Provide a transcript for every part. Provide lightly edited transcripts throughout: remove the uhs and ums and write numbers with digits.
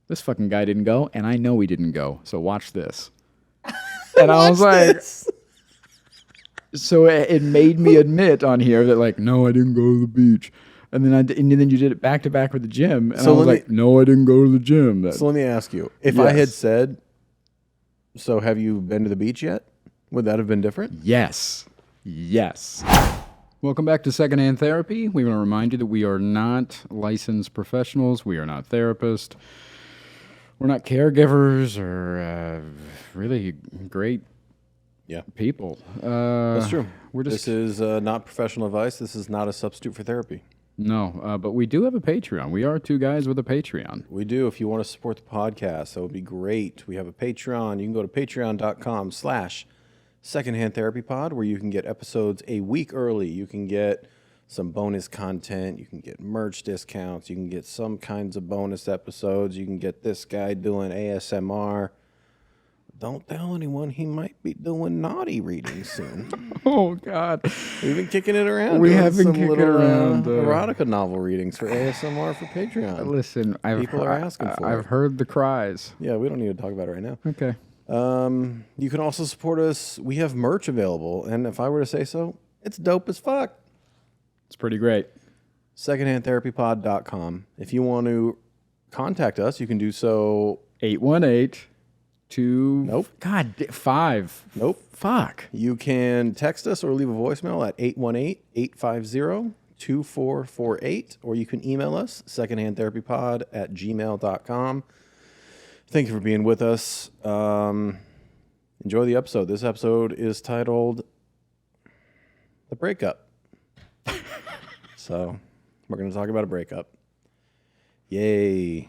this fucking guy didn't go, and I know he didn't go, so watch this. And I was like, so it made me admit on here that like, no, I didn't go to the beach. And then and then you did it back to back with the gym. And I was like, no, I didn't go to the gym. So let me ask you, if I had said, so have you been to the beach yet? Would that have been different? Yes. Yes. Welcome back to Secondhand Therapy. We want to remind you that we are not licensed professionals. We are not therapists. We're not caregivers or really great people. That's true. This is not professional advice. This is not a substitute for therapy. No, but we do have a Patreon. We are two guys with a Patreon. We do. If you want to support the podcast, that would be great. We have a Patreon. You can go to patreon.com/secondhandtherapypod, where you can get episodes a week early. You can get some bonus content. You can get merch discounts. You can get some kinds of bonus episodes. You can get this guy doing ASMR. Don't tell anyone, he might be doing naughty readings soon. Oh, God. We've been kicking it around. We have been kicking around. Erotica novel readings for ASMR for Patreon. Listen, people are asking for it. I've heard the cries. Yeah, we don't need to talk about it right now. Okay. You can also support us. We have merch available, and if I were to say so, it's dope as fuck. It's pretty great. Secondhandtherapypod.com. If you want to contact us, you can do so. 818- Nope. God, 5. Nope. Fuck. You can text us or leave a voicemail at 818-850-2448, or you can email us, secondhandtherapypod@gmail.com. Thank you for being with us. Enjoy the episode. This episode is titled The Breakup. So we're going to talk about a breakup. Yay.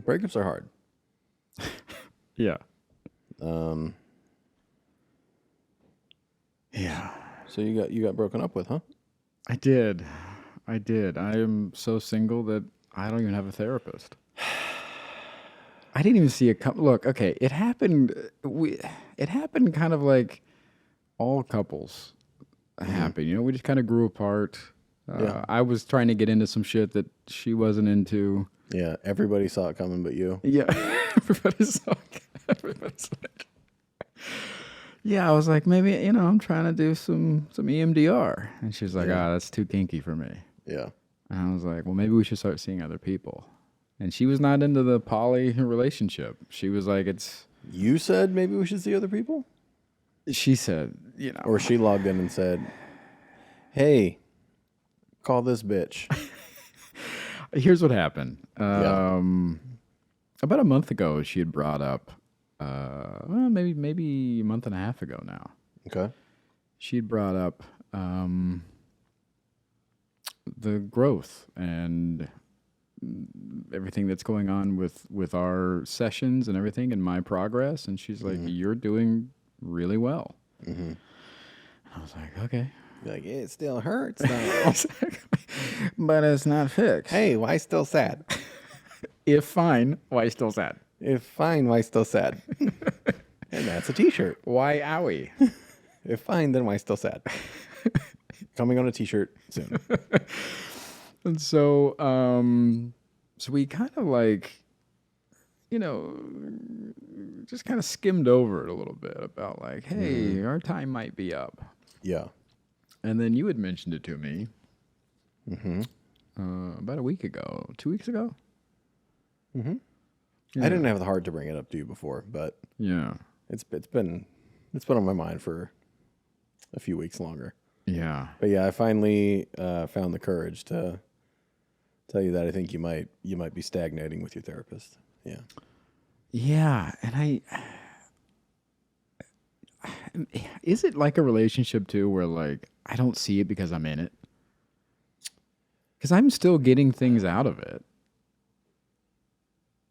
Breakups are hard. Yeah. Yeah. So you got broken up with, huh? I did. I am so single that I don't even have a therapist. I didn't even see a look. Okay, it happened. It happened kind of like all couples happen. You know, we just kind of grew apart. I was trying to get into some shit that she wasn't into. Yeah, everybody saw it coming but you. Yeah, everybody's like, yeah, I was like, maybe, I'm trying to do some EMDR. And she's like, that's too kinky for me. Yeah. And I was like, well, maybe we should start seeing other people. And she was not into the poly relationship. She was like, You said maybe we should see other people? She said, Or she logged in and said, hey, call this bitch. Here's what happened. About a month ago, she had brought up, maybe a month and a half ago now. Okay. She had brought up the growth and everything that's going on with our sessions and everything and my progress. And she's like, you're doing really well. Mm-hmm. I was like, okay. Like, it still hurts though. But it's not fixed. Hey, why still sad? If fine, why still sad? If fine, why still sad? And that's a t-shirt. Why owie? If fine, then why still sad? Coming on a t-shirt soon. And so, so we kind of like, just kind of skimmed over it a little bit about like, hey, our time might be up. Yeah. And then you had mentioned it to me about a week ago, 2 weeks ago. Mm-hmm. Yeah. I didn't have the heart to bring it up to you before, but yeah, it's been on my mind for a few weeks longer. Yeah. But yeah, I finally found the courage to tell you that I think you might be stagnating with your therapist. Yeah. Yeah, and is it like a relationship too where like I don't see it because I'm in it? Because I'm still getting things out of it.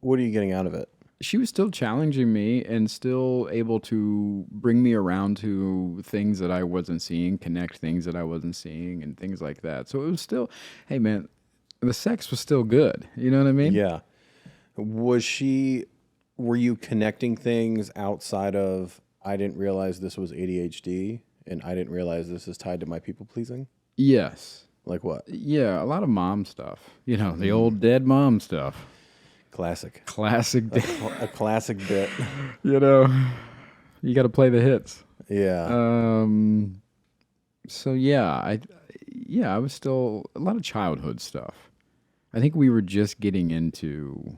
What are you getting out of it? She was still challenging me and still able to bring me around to things that I wasn't seeing, connect things that I wasn't seeing and things like that. So it was still, hey man, the sex was still good. You know what I mean? Yeah. Were you connecting things outside of, I didn't realize this was ADHD and I didn't realize this is tied to my people pleasing? Yes. Like what? Yeah, a lot of mom stuff. You know, the old dead mom stuff. Classic. Classic. A classic bit. You know, you got to play the hits. Yeah. So I was still a lot of childhood stuff. I think we were just getting into,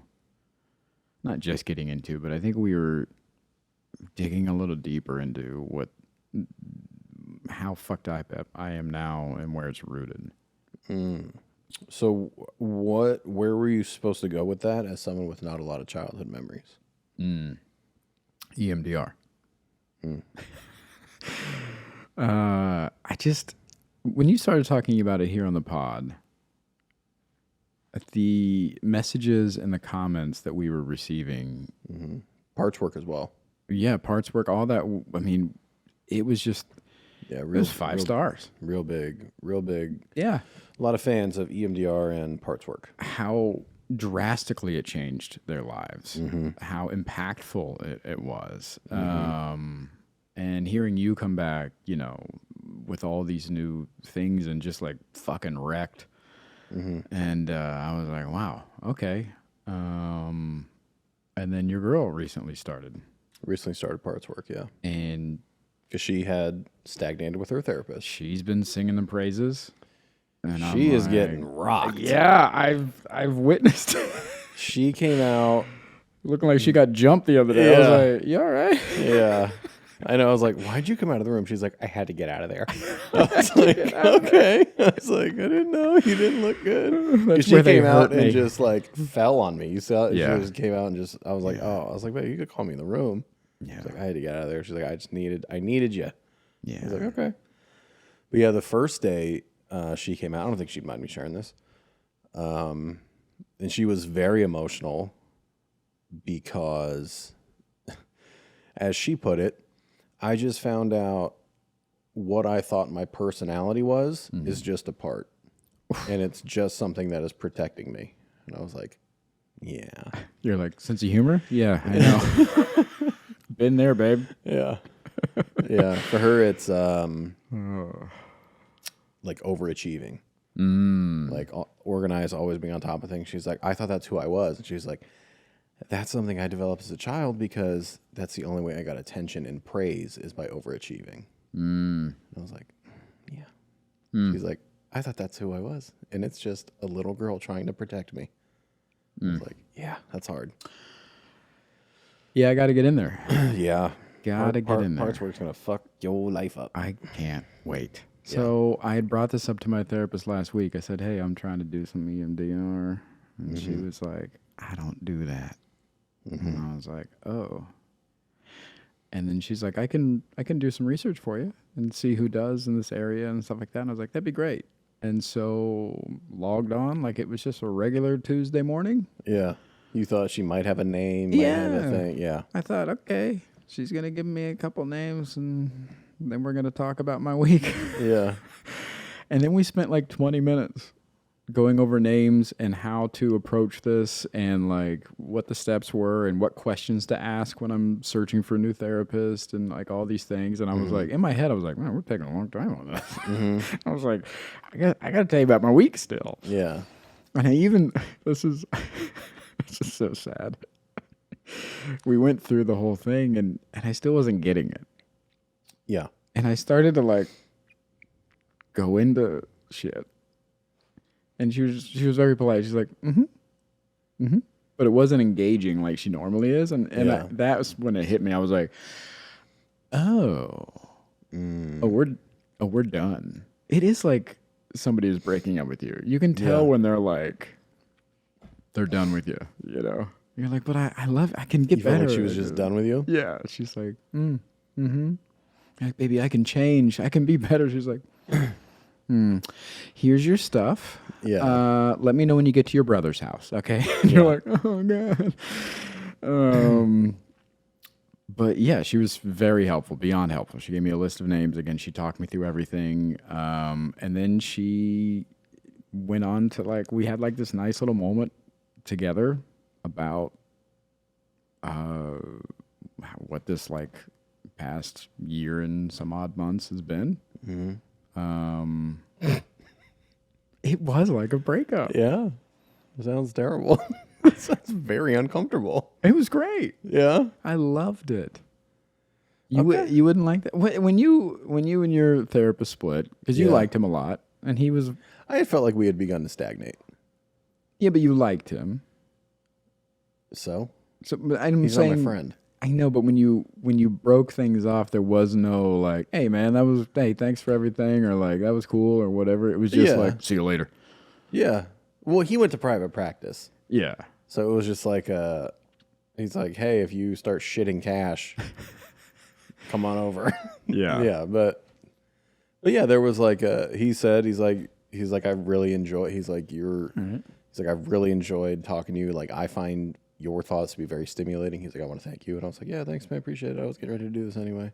not just getting into, but I think we were digging a little deeper into how fucked up I am now and where it's rooted. So where were you supposed to go with that as someone with not a lot of childhood memories? EMDR. When you started talking about it here on the pod, the messages and the comments that we were receiving, Parts work as well. yeah, parts work, all that. I mean, it was just, Yeah, it was 5 stars. Real big. Yeah. A lot of fans of EMDR and parts work. How drastically it changed their lives, how impactful it was. And hearing you come back, you know, with all these new things and just like fucking wrecked. And I was like, wow, okay. And then your girl recently started. Recently started parts work, yeah. And Because she had stagnated with her therapist. she's been singing the praises. And She I'm is like, getting rocked. yeah, I've witnessed it. She came out. Looking like she got jumped the other day. I Yeah. was like, you all right? Yeah. I know. I was like, why'd you come out of the room? She's like, I had to get out of there. I was like, okay. I was like, I didn't know. You didn't look good. That's She where they came out hurt me. and just like fell on me. You saw it? Yeah. She just came out and just, I was like, oh, I was like, wait, you could call me in the room. Yeah. She's like, I had to get out of there. She's like, I needed you. Yeah. I was like, okay. But yeah, the first day she came out, I don't think she'd mind me sharing this. And she was very emotional because, as she put it, I just found out what I thought my personality was is just a part. And it's just something that is protecting me. And I was like, yeah. You're like, sense of humor? Yeah, I know. Been there, babe. Yeah. Yeah. For her, it's like overachieving. Like organized, always being on top of things. She's like, I thought that's who I was. And she's like, that's something I developed as a child because that's the only way I got attention and praise is by overachieving. And I was like, yeah. She's like, I thought that's who I was. And it's just a little girl trying to protect me. I was like, yeah, that's hard. Yeah, I got to get in there. Yeah. Gotta get in there. Parts work's going to fuck your life up. I can't wait. So I had brought this up to my therapist last week. I said, hey, I'm trying to do some EMDR. And she was like, I don't do that. And I was like, oh. And then she's like, I can do some research for you and see who does in this area and stuff like that. And I was like, that'd be great. And so logged on like it was just a regular Tuesday morning. Yeah. You thought she might have a name, might have a thing. Yeah. I thought, okay, she's going to give me a couple names and then we're going to talk about my week. Yeah. And then we spent like 20 minutes going over names and how to approach this and like what the steps were and what questions to ask when I'm searching for a new therapist and like all these things. And I was like, in my head, I was like, man, we're taking a long time on this. I was like, I got to tell you about my week still. Yeah. And I even, this is so sad. We went through the whole thing and I still wasn't getting it. Yeah. And I started to like go into shit. And she was very polite. She's like, but it wasn't engaging like she normally is. And that was when it hit me. I was like, oh, we're done. It is like somebody is breaking up with you. You can tell when they're like, they're done with you, you know? You're like, but I love, I can get You felt better. like she was just done with you? Yeah. She's like, like, baby, I can change. I can be better. She's like, here's your stuff. Yeah. Let me know when you get to your brother's house, okay? And you're like, oh, God. But yeah, she was very helpful, beyond helpful. She gave me a list of names. Again, she talked me through everything. And then she went on to like, we had like this nice little moment together about what this like past year and some odd months has been. It was like a breakup. Yeah. It sounds terrible. It sounds very uncomfortable. It was great. Yeah. I loved it. You Okay. you wouldn't like that when you and your therapist split because you Yeah. liked him a lot and he was I had felt like we had begun to stagnate. yeah, but you liked him. So So but I'm he's saying not my friend. I know, but when you broke things off, there was no like, hey man, hey, thanks for everything, or like that was cool or whatever. It was just Yeah. like, see you later. Yeah. Well, he went to private practice. Yeah. So it was just like he's like, hey, if you start shitting cash, come on over. Yeah. Yeah, but yeah, there was like he's like I really enjoy. He's like he's like I've really enjoyed talking to you. Like I find your thoughts to be very stimulating. He's like I want to thank you, and I was like yeah, thanks man, I appreciate it. I was getting ready to do this anyway.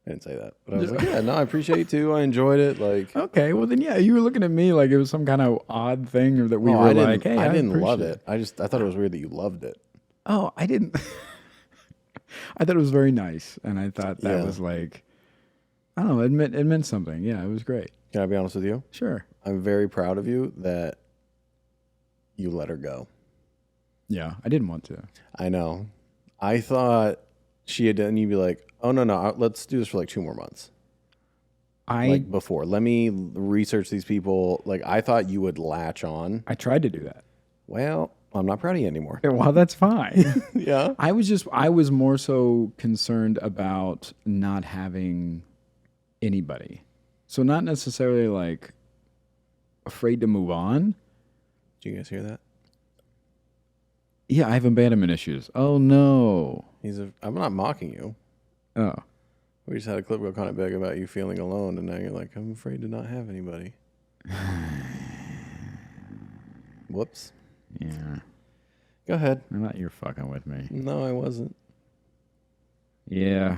I didn't say that, but I was like yeah, no, I appreciate it too. I enjoyed it. Like Okay, well then, yeah, you were looking at me like it was some kind of odd thing, or that we were I didn't, like, hey, I didn't love appreciate it. I thought it was weird that you loved it. Oh, I didn't. I thought it was very nice, and I thought that Yeah. was like, I don't know, it meant something. Yeah, it was great. Can I be honest with you? Sure. I'm very proud of you that you let her go. Yeah, I didn't want to. I know. I thought she had done. You'd be like, oh no, let's do this for like 2 more months. Like before, let me research these people. Like I thought you would latch on. I tried to do that. Well, I'm not proud of you anymore. Well, that's fine. Yeah. I was more so concerned about not having anybody. So not necessarily like afraid to move on. Did you guys hear that? Yeah, I have abandonment issues. Oh no. I'm not mocking you. Oh. We just had a clip go kind of big about you feeling alone, and now you're like, I'm afraid to not have anybody. Whoops. Yeah. Go ahead. I thought you were fucking with me. No, I wasn't. Yeah.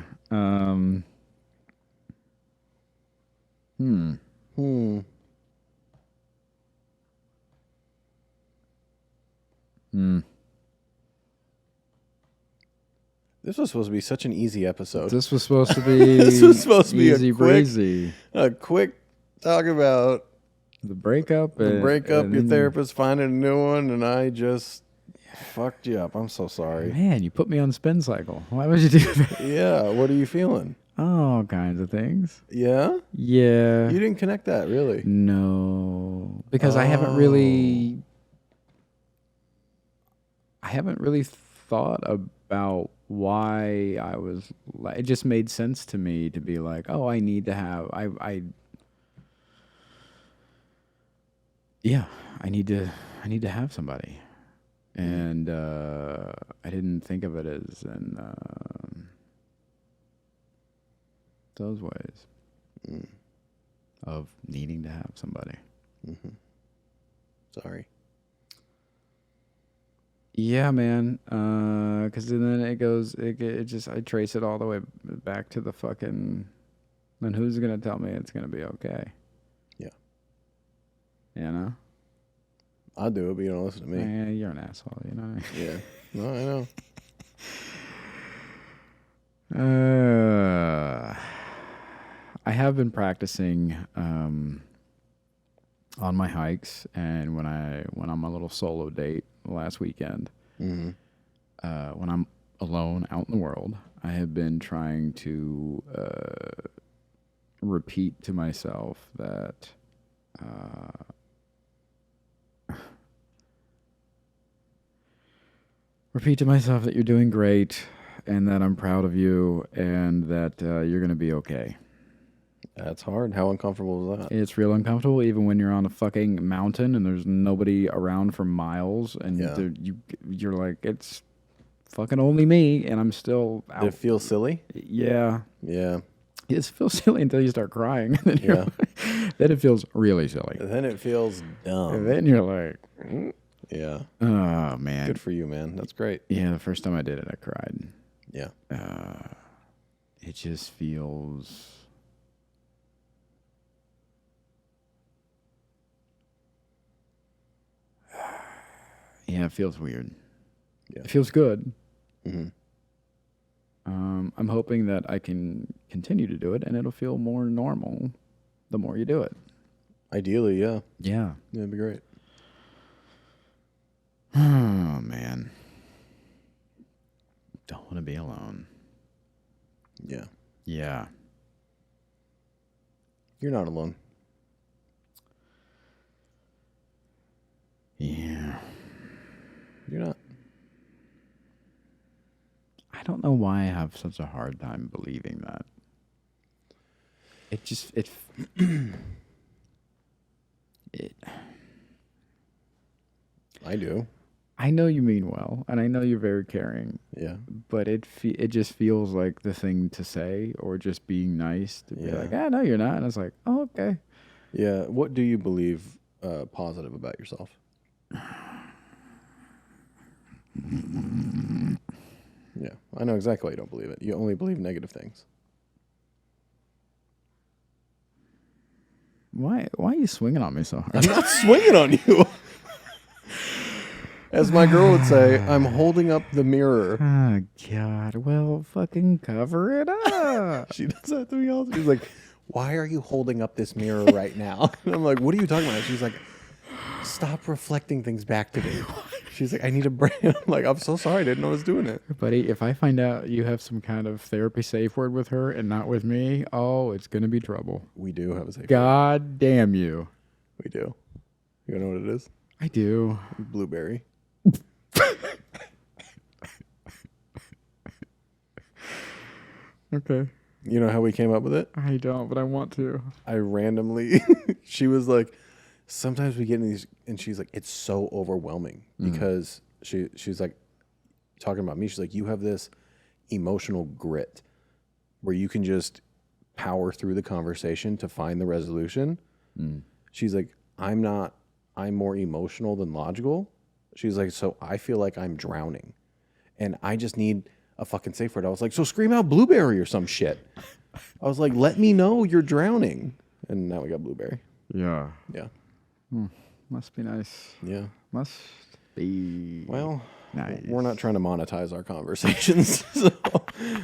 This was supposed to be such an easy episode. This was supposed to be This was supposed to be easy breezy. a quick talk about The breakup. the breakup, and your then- therapist finding a new one, and I just fucked you up. I'm so sorry. Man, you put me on spin cycle. Why would you do that? Yeah, what are you feeling? All kinds of things. Yeah? Yeah. You didn't connect that, really? No, because I haven't really thought about why I was like, it just made sense to me to be like, oh, I need to have, I need to have somebody. And, I didn't think of it as in, those ways of needing to have somebody. Sorry. Yeah, man. Because then I trace it all the way back to the fucking. Then who's gonna tell me it's gonna be okay? Yeah. You know. I'll do it, but you don't listen to me. Yeah, you're an asshole. You know. Yeah. No, I know. I have been practicing on my hikes and when I went on my little solo date last weekend. When I'm alone out in the world, I have been trying to repeat to myself that you're doing great and that I'm proud of you and that you're going to be okay. That's hard. How uncomfortable is that? It's real uncomfortable, even when you're on a fucking mountain and there's nobody around for miles, and you're like, it's fucking only me, and I'm still out. Did it feel silly? Yeah. Yeah. It feels silly until you start crying. And then, then it feels really silly. Then it feels dumb. And then you're like, yeah. oh, man. Good for you, man. That's great. Yeah, the first time I did it, I cried. Yeah. It just feels... Yeah, it feels weird. Yeah. It feels good. Mm-hmm. I'm hoping that I can continue to do it, and it'll feel more normal the more you do it. Ideally, yeah. Yeah. Yeah, it'd be great. Oh, man. Don't want to be alone. Yeah. Yeah. You're not alone. Yeah. You're not. I don't know why I have such a hard time believing that. It just, it I do. I know you mean well, and I know you're very caring, Yeah. but it just feels like the thing to say, or just being nice to be Yeah. like, no, you're not. And it's like, oh, okay. Yeah. What do you believe positive about yourself? Yeah. I know exactly why you don't believe it. You only believe negative things. Why are you swinging on me so hard? I'm not swinging on you. As my girl would say, I'm holding up the mirror. Oh, God. Well, fucking cover it up. She does that to me all the time. She's like, why are you holding up this mirror right now? And I'm like, what are you talking about? She's like, stop reflecting things back to me. She's like, I need a break. I'm like, I'm so sorry. I didn't know I was doing it. Buddy, if I find out you have some kind of therapy safe word with her and not with me, oh, it's going to be trouble. We do have a safe word. God damn you. We do. You know what it is? I do. Blueberry. Okay. You know how we came up with it? I don't, but I want to. I randomly, she was like, sometimes we get in these, and she's like, it's so overwhelming because she's like, talking about me. She's like, you have this emotional grit where you can just power through the conversation to find the resolution. She's like, I'm more emotional than logical. She's like, so I feel like I'm drowning and I just need a fucking safe word. I was like, so scream out blueberry or some shit. I was like, let me know you're drowning. And now we got blueberry. Yeah. Yeah. Must be nice. Yeah. Must be. Well, nice. we're not trying to monetize our conversations. So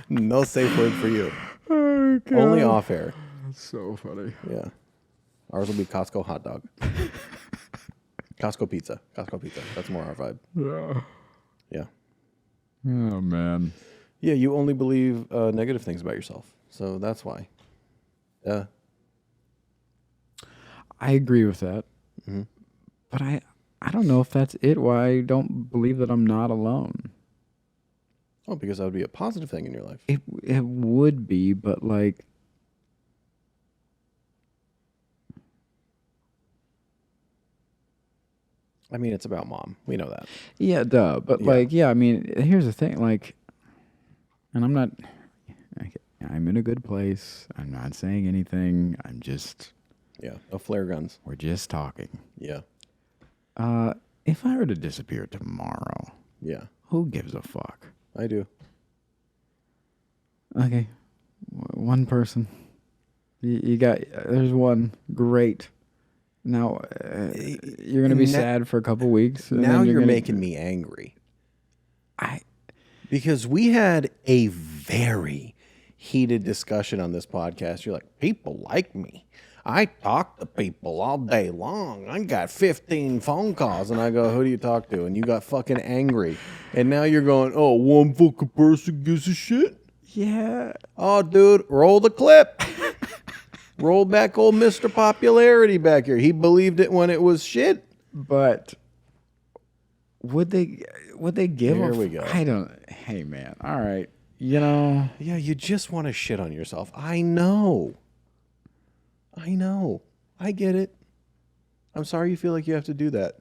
no safe word for you. Oh, God. Only off air. That's so funny. Yeah. Ours will be Costco hot dog. Costco pizza. Costco pizza. That's more our vibe. Yeah. Yeah. Oh, man. Yeah, you only believe negative things about yourself. So that's why. Yeah. I agree with that. But I don't know if that's it. Why I don't believe that I'm not alone. Oh, because that would be a positive thing in your life. It would be, but like, I mean, it's about mom. We know that. yeah, duh. But Yeah. like, yeah, I mean, here's the thing, like, and I'm in a good place. I'm not saying anything. I'm just, Yeah. No flare guns. we're just talking. Yeah. If I were to disappear tomorrow, Yeah. who gives a fuck? I do. Okay, one person. You got, there's one. Great. Now, you're going to be sad for a couple weeks. And Now then you're gonna, making me angry. Because we had a very heated discussion on this podcast. You're like, people like me. I talk to people all day long. I got 15 phone calls. And I go, who do you talk to? And you got fucking angry. And now you're going, oh, one fucking person gives a shit? Yeah. Oh, dude, roll the clip. Roll back old Mr. Popularity back here. He believed it when it was shit. But would they give Here we go. I don't. Hey, man. All right. You know. Yeah, you just want to shit on yourself. I know. I get it. I'm sorry you feel like you have to do that.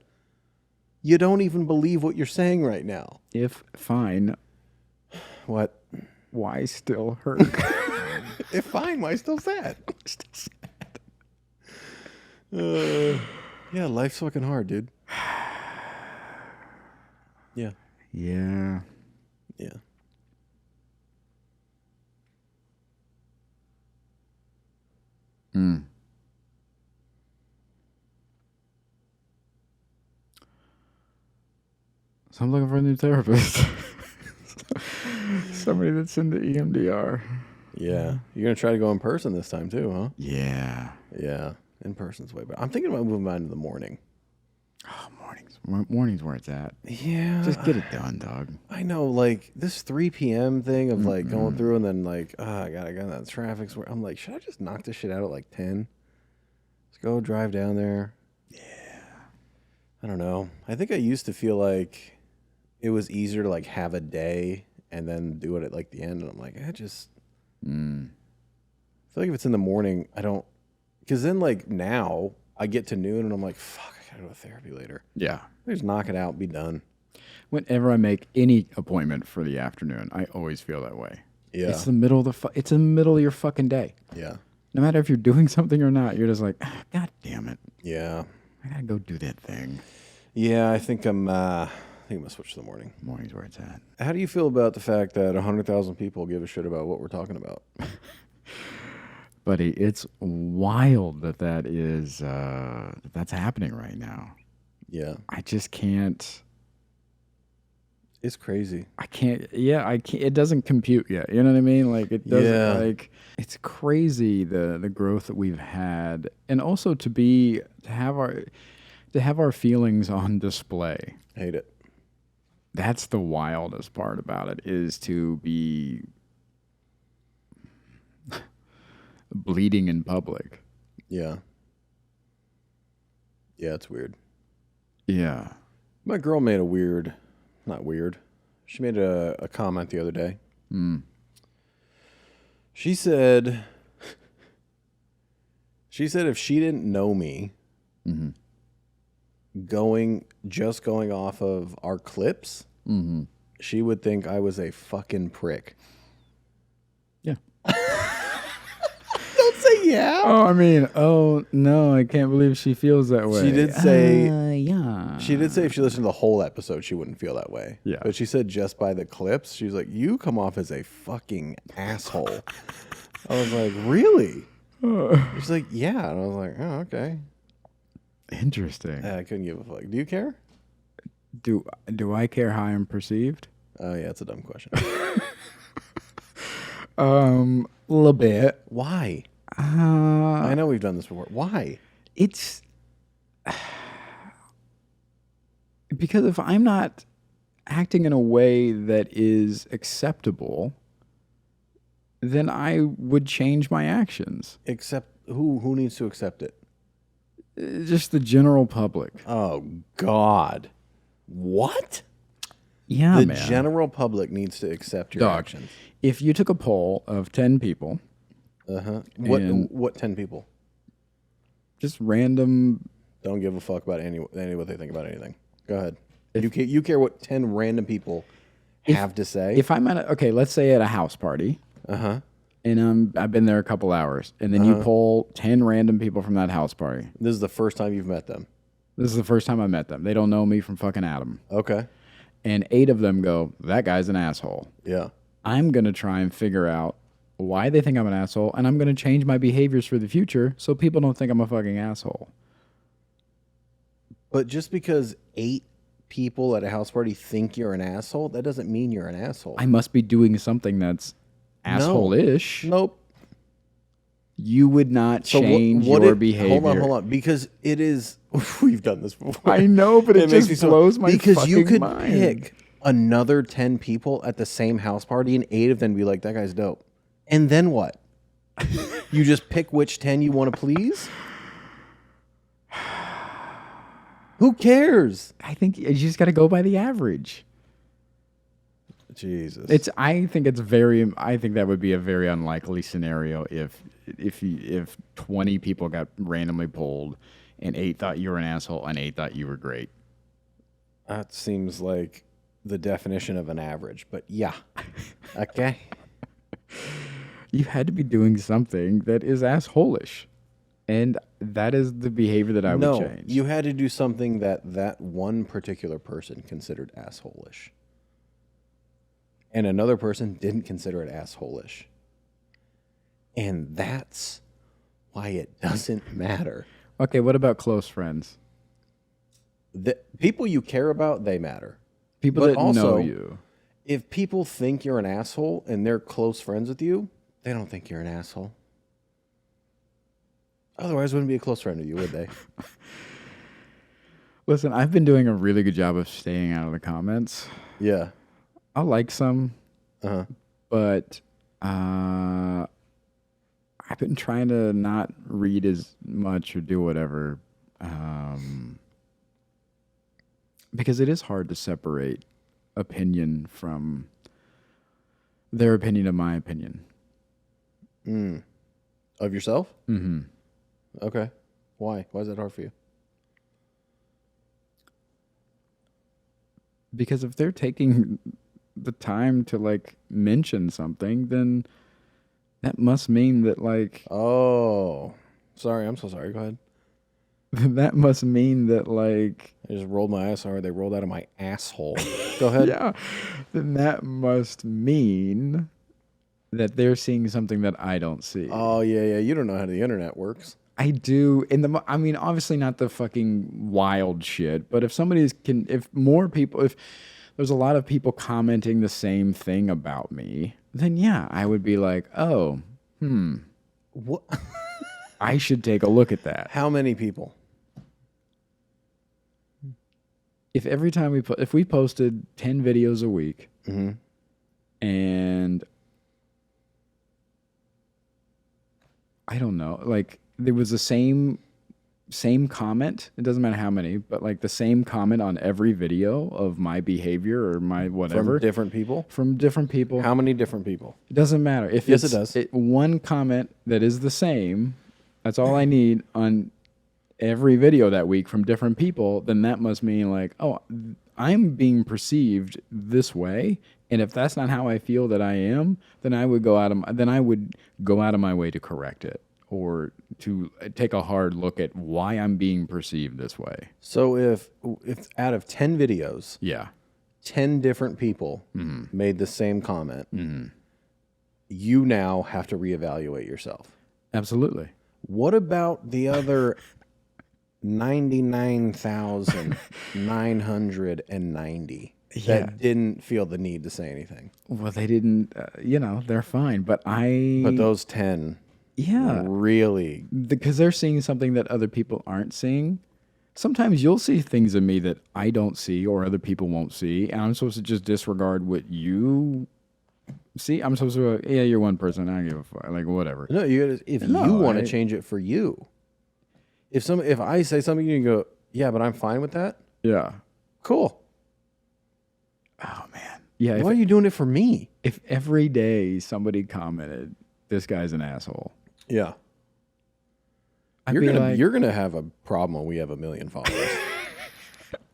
You don't even believe what you're saying right now. If fine, What? why still hurt? If fine, why still sad? Yeah, life's fucking hard, dude. Yeah. Yeah. Yeah. So I'm looking for a new therapist. Somebody that's into EMDR. Yeah. You're going to try to go in person this time too, huh? Yeah. Yeah. In person's way better. I'm thinking about moving mine in the morning. Oh, mornings. Mornings where it's at. Yeah. Just get it done, dog. I know, like, this 3 p.m. thing of, like, going through and then, like, I got that traffic. I'm like, should I just knock this shit out at, like, 10? Let's go drive down there. Yeah. I don't know. I think I used to feel like it was easier to, like, have a day and then do it at, like, the end. And I'm like, I feel like if it's in the morning, I don't... Because then, like, now I get to noon and I'm like, fuck, I got to go to therapy later. Yeah. I just knock it out, be done. Whenever I make any appointment for the afternoon, I always feel that way. Yeah. It's the middle of it's in the middle of your fucking day. Yeah. No matter if you're doing something or not, you're just like, God damn it. Yeah. I gotta go do that thing. Yeah, I think I'm gonna switch to the morning. Morning's where it's at. How do you feel about the fact that 100,000 people give a shit about what we're talking about? Buddy, it's wild that is that's happening right now. Yeah. I just can't. It's crazy. I can't. Yeah, I can't. It doesn't compute yet. You know what I mean? Like it doesn't. Yeah. Like it's crazy the growth that we've had, and also to have our feelings on display. Hate it. That's the wildest part about it, is to be bleeding in public. Yeah. Yeah, it's weird. Yeah. My girl made she made a comment the other day. She said if she didn't know me, going off of our clips, she would think I was a fucking prick. Yeah. Don't say yeah. Oh no, I can't believe she feels that way. She did say, yeah. She did say if she listened to the whole episode, she wouldn't feel that way. Yeah. But she said just by the clips, she's like, you come off as a fucking asshole. I was like, really? She's like, yeah. And I was like, oh, okay. Interesting. I couldn't give a fuck. Do you care? Do I care how I'm perceived? Oh, yeah, it's a dumb question. A little bit. Why? I know we've done this before. Why? It's because if I'm not acting in a way that is acceptable, then I would change my actions. Except who needs to accept it? Just the general public. Oh, God. What? Yeah, The man. general public needs to accept your actions. If you took a poll of 10 people, What 10 people? just random, Don't give a fuck about what they think about anything. Go ahead. You care what 10 random people have to say? if I'm let's say at a house party, and I've been there a couple hours, and then you poll 10 random people from that house party. This is the first time you've met them. This is the first time I met them. They don't know me from fucking Adam. Okay. And 8 of them go, that guy's an asshole. Yeah. I'm going to try and figure out why they think I'm an asshole, and I'm going to change my behaviors for the future so people don't think I'm a fucking asshole. But just because 8 people at a house party think you're an asshole, that doesn't mean you're an asshole. I must be doing something that's asshole-ish. Nope. You would not change your behavior. Hold on. Because it is... We've done this before. I know, but it makes me just blows my because fucking you could mind. pick another 10 people at the same house party and 8 of them be like, that guy's dope. And then what? You just pick which 10 you want to please? Who cares? I think you just got to go by the average. Jesus. I think that would be a very unlikely scenario if 20 people got randomly polled and 8 thought you were an asshole and 8 thought you were great. That seems like the definition of an average, but yeah. Okay. You had to be doing something that is asshole-ish. And that is the behavior that I would change. You had to do something that one particular person considered asshole-ish. And another person didn't consider it asshole-ish. And that's why it doesn't matter. Okay, what about close friends? The people you care about, they matter. People But that also, know you. if people think you're an asshole and they're close friends with you, they don't think you're an asshole. Otherwise, wouldn't be a close friend with you, would they? Listen, I've been doing a really good job of staying out of the comments. Yeah. I like some, Uh-huh. but I've been trying to not read as much or do whatever, because it is hard to separate opinion from their opinion of my opinion. Of yourself? Mm-hmm. Okay. Why? Why is that hard for you? Because if they're taking the time to like mention something, then that must mean that like Oh. Sorry, I'm so sorry. Go ahead. that must mean that like I just rolled my eyes. Sorry, they rolled out of my asshole. Go ahead. yeah, then that must mean that they're seeing something that I don't see. Oh, yeah. You don't know how the internet works. I do I mean, obviously not the fucking wild shit, but if more people, if there's a lot of people commenting the same thing about me, then yeah, I would be like, oh, What? I should take a look at that. How many people? If every time if we posted 10 videos a week, and I don't know, like there was the same comment, it doesn't matter how many, but like the same comment on every video of my behavior or my whatever. From different people? From different people. How many different people? It doesn't matter. If Yes, it's it does. One comment that is the same, that's all I need on every video that week from different people, then that must mean like, oh, I'm being perceived this way. And if that's not how I feel that I am, then I would go out of my way to correct it or to take a hard look at why I'm being perceived this way. So if out of 10 videos, Yeah. 10 different people made the same comment, you now have to reevaluate yourself. Absolutely. What about the other 99,990 that didn't feel the need to say anything? Well, they didn't, they're fine. But those 10 really... Because they're seeing something that other people aren't seeing. Sometimes you'll see things in me that I don't see or other people won't see, and I'm supposed to just disregard what you see. I'm supposed to go, yeah, you're one person. I don't give a fuck. Like, whatever. No, you want to change it for you. If I say something, you can go, yeah, but I'm fine with that. Yeah. Cool. Oh, man. Yeah. Why are you doing it for me? If every day somebody commented, this guy's an asshole. Yeah. You're gonna have a problem when we have 1 million followers.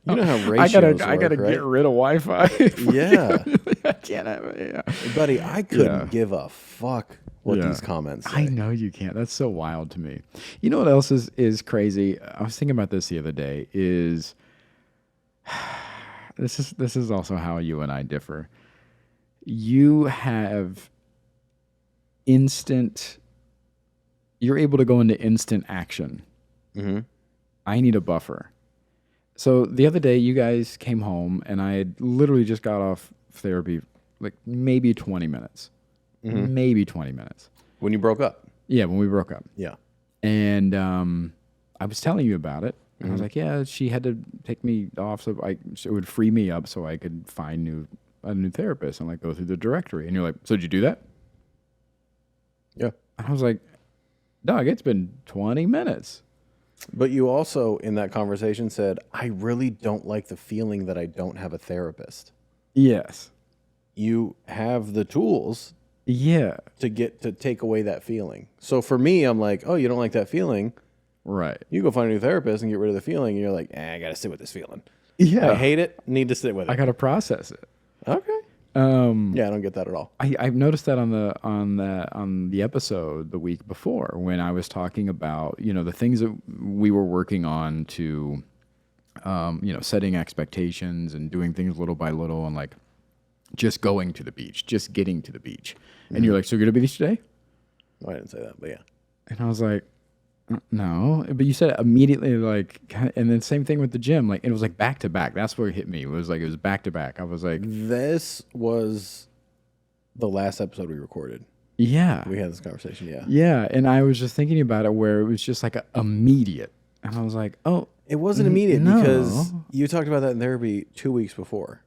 You know how ratios work, I gotta right? get rid of Wi-Fi. Yeah. I can't have it. Yeah. Buddy, I couldn't give a fuck what these comments say. I know you can't. That's so wild to me. You know what else is crazy? I was thinking about this the other day. This is also how you and I differ. You have you're able to go into instant action. Mm-hmm. I need a buffer. So the other day, you guys came home, and I had literally just got off therapy, like maybe 20 minutes. Mm-hmm. Maybe 20 minutes. When you broke up? Yeah, when we broke up. Yeah. And I was telling you about it. And I was like, yeah, she had to take me off so it would free me up so I could find a new therapist and like go through the directory. And you're like, so did you do that? Yeah. And I was like, Doug, it's been 20 minutes. But you also, in that conversation, said, I really don't like the feeling that I don't have a therapist. Yes. You have the tools Yeah. to take away that feeling. So for me, I'm like, oh, you don't like that feeling? Right. You go find a new therapist and get rid of the feeling, and you're like, I got to sit with this feeling. Yeah. I hate it, need to sit with it. I got to process it. Okay. Yeah, I don't get that at all. I've noticed that on the episode the week before when I was talking about, the things that we were working on to, setting expectations and doing things little by little and like just going to the beach, just getting to the beach. And you're like, so you're going to the beach today? I didn't say that, but yeah. And I was like, No, but you said immediately, like, and then same thing with the gym. Like, it was like back to back. That's where it hit me. It was like, it was back to back. I was like, This was the last episode we recorded. yeah. We had this conversation, yeah. Yeah. And I was just thinking about it where it was just like immediate. And I was like, oh. It wasn't immediate no. because you talked about that in therapy 2 weeks before.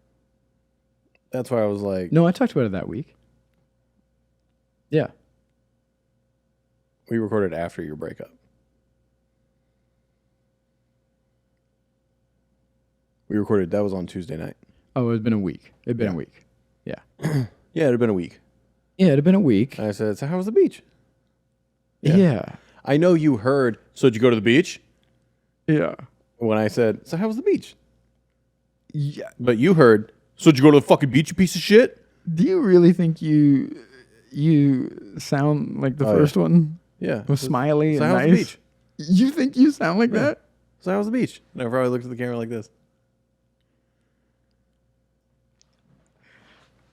That's why I was like... No, I talked about it that week. Yeah. We recorded after your breakup. We recorded, that was on Tuesday night. Oh, it had been a week. It had been a week. Yeah. Yeah, it had been a week. Yeah, it had been a week. And I said, so how was the beach? Yeah. I know you heard, so did you go to the beach? Yeah. When I said, so how was the beach? Yeah. But you heard, so did you go to the fucking beach, you piece of shit? Do you really think you sound like the first one? Yeah. Was smiley so and how was nice? the beach? You think you sound like that? So how was the beach? And I probably looked at the camera like this.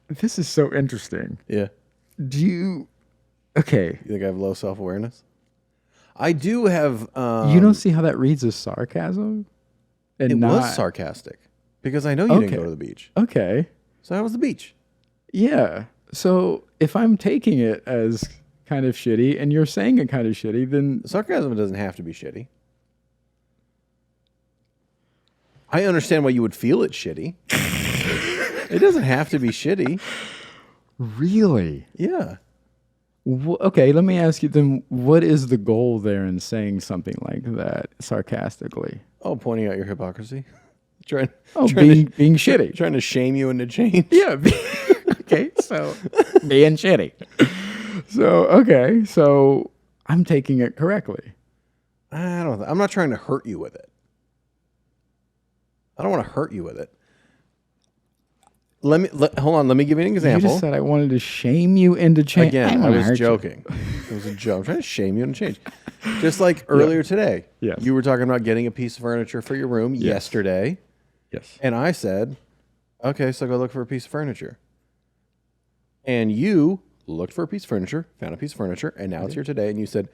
This is so interesting. Yeah. Do you... Okay. You think I have low self-awareness? I do have... you don't see how that reads as sarcasm? And It not... was sarcastic. Because I know you didn't go to the beach. Okay. So how was the beach? Yeah. So if I'm taking it as kind of shitty and you're saying it kind of shitty, then... Sarcasm doesn't have to be shitty. I understand why you would feel it shitty. It doesn't have to be shitty. Really? Yeah. Okay, let me ask you then, what is the goal there in saying something like that sarcastically? Oh, pointing out your hypocrisy. Trying Being shitty. Trying to shame you into change. Yeah. Okay, so being shitty. So I'm taking it correctly. I'm not trying to hurt you with it. I don't want to hurt you with it. Hold on. Let me give you an example. You just said I wanted to shame you into change. Again, I was joking. It was a joke. I'm trying to shame you into change. Just like earlier today. Yes. You were talking about getting a piece of furniture for your room yesterday. Yes. And I said, okay, so go look for a piece of furniture. And you looked for a piece of furniture, found a piece of furniture, and now it's here today. And you said,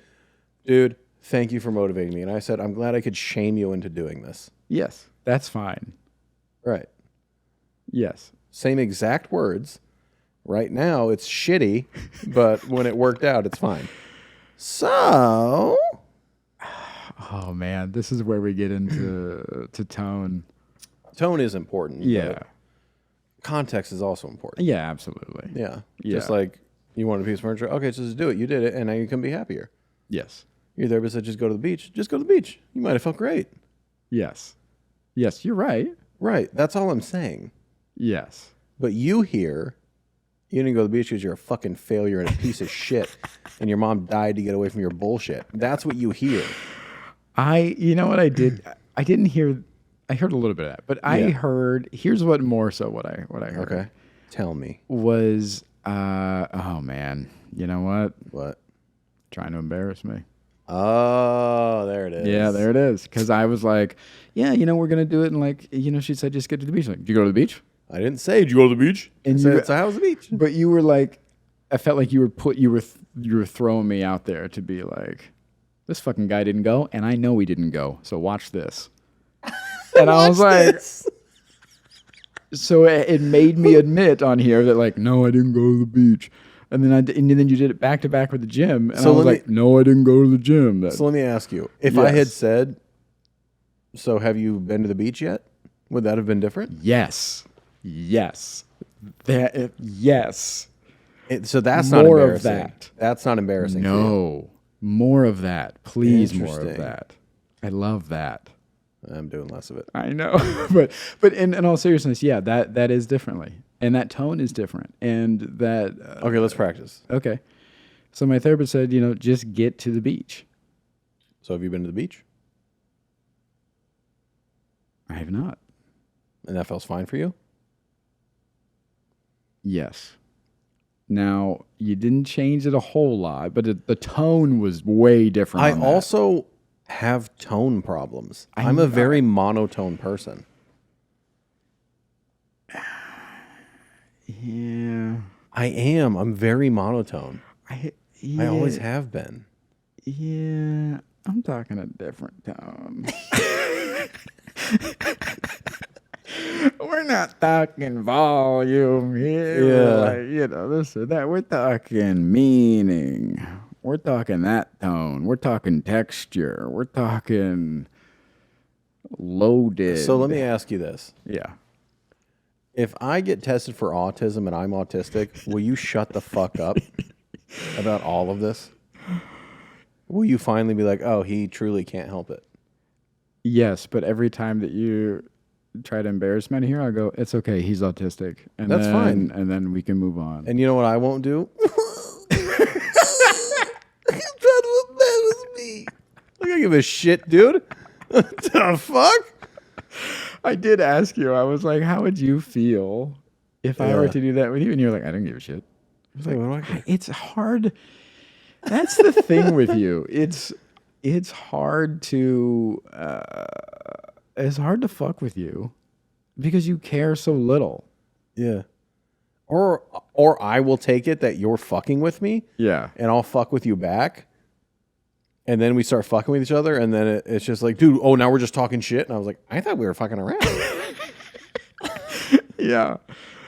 dude, thank you for motivating me. And I said, I'm glad I could shame you into doing this. Yes, that's fine. Right. Yes. Same exact words. Right now, it's shitty, but when it worked out, it's fine. So... Oh, man, this is where we get into tone. Tone is important. Yeah. Context is also important. Yeah, absolutely. Yeah. Yeah. Just like you wanted a piece of furniture. Okay, so just do it. You did it, and now you can be happier. Yes. Your therapist said just go to the beach. Just go to the beach. You might have felt great. Yes. Yes, you're right. Right. That's all I'm saying. Yes. But you here, you didn't go to the beach because you're a fucking failure and a piece of shit, and your mom died to get away from your bullshit. That's what you hear. You know what I did? I didn't hear. I heard a little bit of that, but I heard. Here's what more so what I heard. Okay. Tell me. Was oh man, you know what? What? Trying to embarrass me. Oh, there it is. Yeah, there it is. Because I was like, yeah, we're gonna do it, and like, she said, just get to the beach. Like, do you go to the beach? I didn't say, did you go to the beach? And I said, so how was the beach? But you were like, I felt like you were throwing me out there to be like, this fucking guy didn't go, and I know he didn't go. So watch this. And I was like, so it made me admit on here that like, no, I didn't go to the beach. And then and then you did it back to back with the gym, and So I was like, no, I didn't go to the gym. So let me ask you, if I had said, so have you been to the beach yet? Would that have been different? Yes. Yes. Yes. So that's More not of embarrassing. that. That's not embarrassing. for you. No. More of that. Please, more of Interesting. that. I love that. I'm doing less of it. I know. but in all seriousness, yeah, that is differently. And that tone is different. And that... Okay, let's practice. Okay. So my therapist said, just get to the beach. So have you been to the beach? I have not. And that feels fine for you? Yes. Now, you didn't change it a whole lot, but the tone was way different. I on that. also have tone problems. I'm a very monotone person. Yeah. I am. I'm very monotone. I I always have been. Yeah. I'm talking a different tone. We're not talking volume here. Yeah. Like, this or that. We're talking meaning. We're talking that tone. We're talking texture. We're talking loaded. So let me ask you this. Yeah. If I get tested for autism and I'm autistic, will you shut the fuck up about all of this? Will you finally be like, oh, he truly can't help it? Yes, but every time that you try to embarrass me here, I go, it's okay, he's autistic. And That's fine. And then we can move on. And you know what I won't do? He's trying to embarrass me. I don't give a shit, dude. What the fuck? I did ask you, I was like, how would you feel if I were to do that with you? And you're like, I don't give a shit. I was like, what do I care? it's hard. That's the thing with you. It's hard to fuck with you because you care so little. Yeah. Or I will take it that you're fucking with me. Yeah. And I'll fuck with you back. And then we start fucking with each other. And then it's just like, dude, oh, now we're just talking shit. And I was like, I thought we were fucking around. Yeah.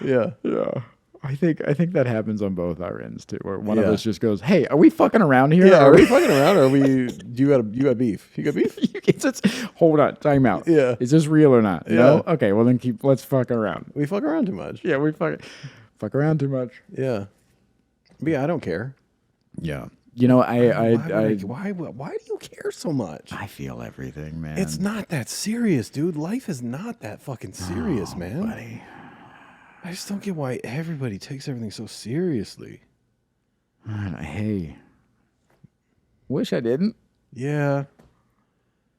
Yeah. Yeah. I think that happens on both our ends too, where one of us just goes, "Hey, are we fucking around here? Yeah, are we fucking around? Or are we? You got beef? You got beef? Hold on, time out. Yeah. Is this real or not? Yeah. No. Okay, well then let's fuck around. We fuck around too much. Yeah, we fuck around too much. Yeah. But yeah, I don't care. Yeah. Why do you care so much? I feel everything, man. It's not that serious, dude. Life is not that fucking serious, man. buddy. I just don't get why everybody takes everything so seriously. Hey, wish I didn't. Yeah.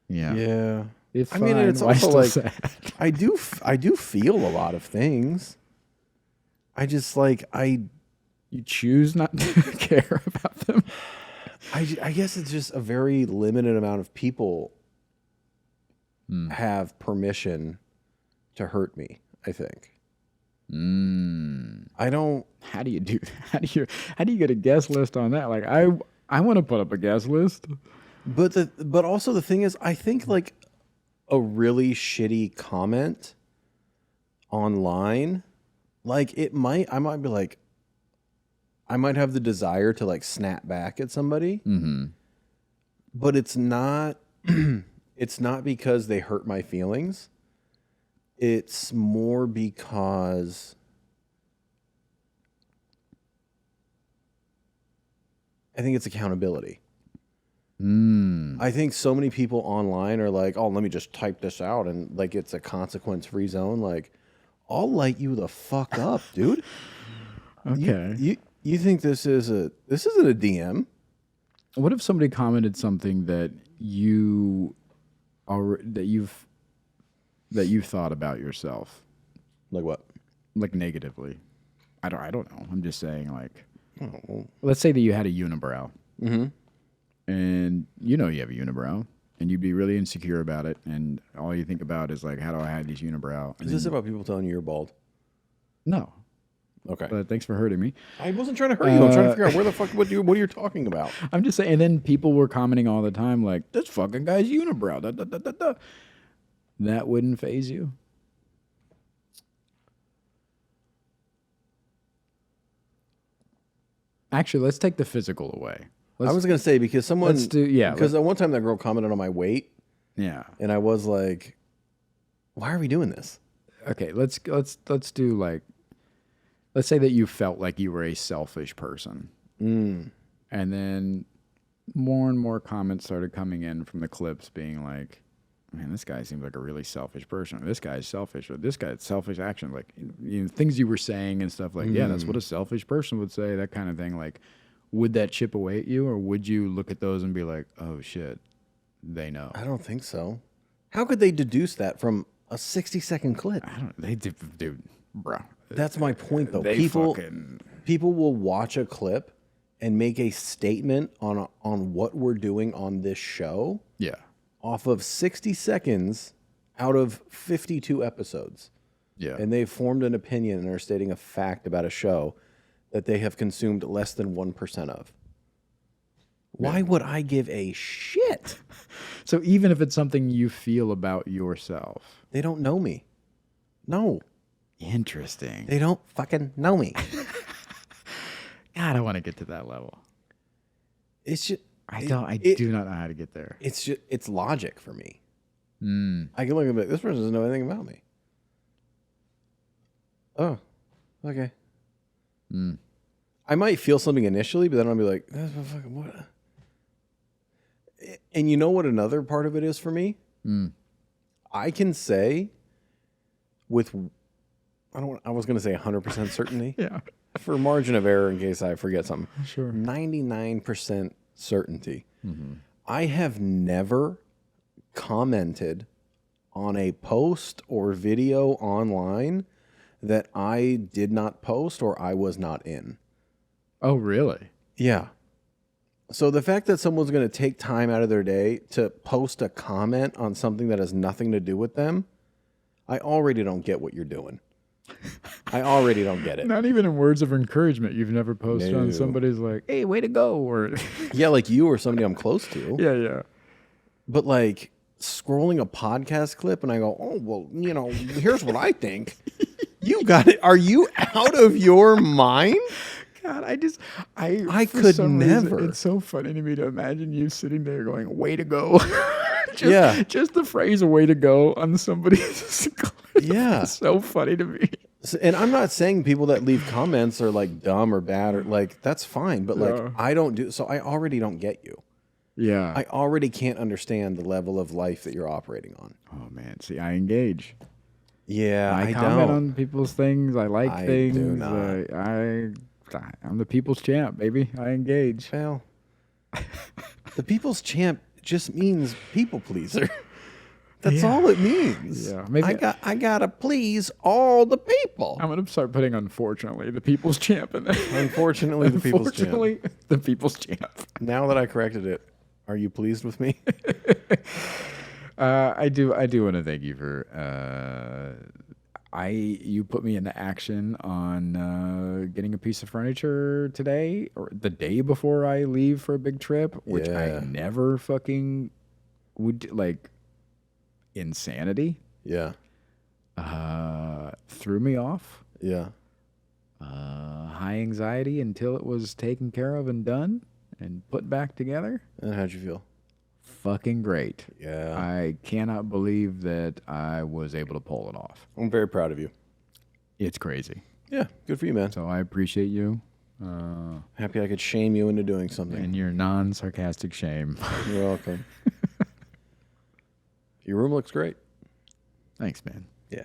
Yeah. Yeah. It's I mean, fine. it's Why also still like sad? I do feel a lot of things. I just like You choose not to care about them. I guess it's just a very limited amount of people have permission to hurt me, I think. I don't. How do you do that? How do you get a guest list on that? Like I want to put up a guest list. But also the thing is, I think like a really shitty comment online, like I might be like, I might have the desire to like snap back at somebody, but it's not. It's not because they hurt my feelings. It's more because I think it's accountability. I think so many people online are like, oh, let me just type this out and like it's a consequence-free zone. Like, I'll light you the fuck up, dude. Okay. You think this isn't a DM? What if somebody commented something that you've thought about yourself, Like what? like negatively? I don't know. I'm just saying, like, let's say that you had a unibrow, and you have a unibrow, and you'd be really insecure about it, and all you think about is like, how do I hide this unibrow? And Is this about people telling you you're bald? no. Okay. But thanks for hurting me. I wasn't trying to hurt you. I'm trying to figure out where the fuck what you're talking about. I'm just saying. And then people were commenting all the time, like, this fucking guy's unibrow. Da, da, da, da, da. That wouldn't faze you. Actually, let's take the physical away. I was gonna say because someone because let's- one time that girl commented on my weight Yeah. and I was like, why are we doing this? Okay. Let's do like, let's say that you felt like you were a selfish person, and then more and more comments started coming in from the clips, being like, man, this guy seems like a really selfish person. Or this guy's selfish. Or this guy's selfish action. Like, things you were saying and stuff like, yeah, that's what a selfish person would say, that kind of thing. Like, would that chip away at you? Or would you look at those and be like, oh, shit, they know? I don't think so. How could they deduce that from a 60-second clip? I don't, they do, dude, bro. That's my point, though. They People will watch a clip and make a statement on what we're doing on this show Yeah. off of 60 seconds out of 52 episodes. Yeah. And they've formed an opinion and are stating a fact about a show that they have consumed less than 1% of. Why would I give a shit? So even if it's something you feel about yourself. They don't know me. No. Interesting. They don't fucking know me. God, I want to get to that level. It's just... I do not know how to get there. It's logic for me. I can look at it, this person doesn't know anything about me. Oh, okay. I might feel something initially, but then I'll be like, what? And you know what another part of it is for me? I can say with, I was going to say 100% certainty. Yeah. For margin of error in case I forget something. Sure. 99% certainty. I have never commented on a post or video online that I did not post or I was not in. Oh, really? Yeah. So the fact that someone's going to take time out of their day to post a comment on something that has nothing to do with them, I already don't get what you're doing. I already don't get it. Not even in words of encouragement. You've never posted on No. somebody's like, hey, way to go. Or Yeah, like you or somebody I'm close to. yeah. But like scrolling a podcast clip and I go, oh, well, you know, here's what I think. You got it. Are you out of your mind? God, I for could some reason, never. it's so funny to me to imagine you sitting there going, way to go. Just the phrase way to go on somebody's clip. Yeah. It's so funny to me. And I'm not saying people that leave comments are like dumb or bad or like, that's fine. But like, I don't do, so I already don't get you. Yeah. I already can't understand the level of life that you're operating on. Oh, man. See, I engage. Yeah, I comment don't. on people's things. I like I things. do not. I'm the people's champ, baby. I engage. Well, the people's champ just means people pleaser. That's all it means. Yeah, maybe I gotta please all the people. I'm gonna start putting unfortunately the people's champ in there. Unfortunately, the people's champ. Unfortunately, the people's champ. Now that I corrected it, are you pleased with me? I do want to thank you for you put me into action on getting a piece of furniture today or the day before I leave for a big trip, which I never fucking would like. Insanity. Yeah. Threw me off. Yeah. High anxiety until it was taken care of and done and put back together. And how'd you feel? Fucking great. Yeah. I cannot believe that I was able to pull it off. I'm very proud of you. It's crazy. Yeah. Good for you, man. So I appreciate you. Happy I could shame you into doing something. And your non-sarcastic shame. You're welcome. Your room looks great. Thanks, man. Yeah.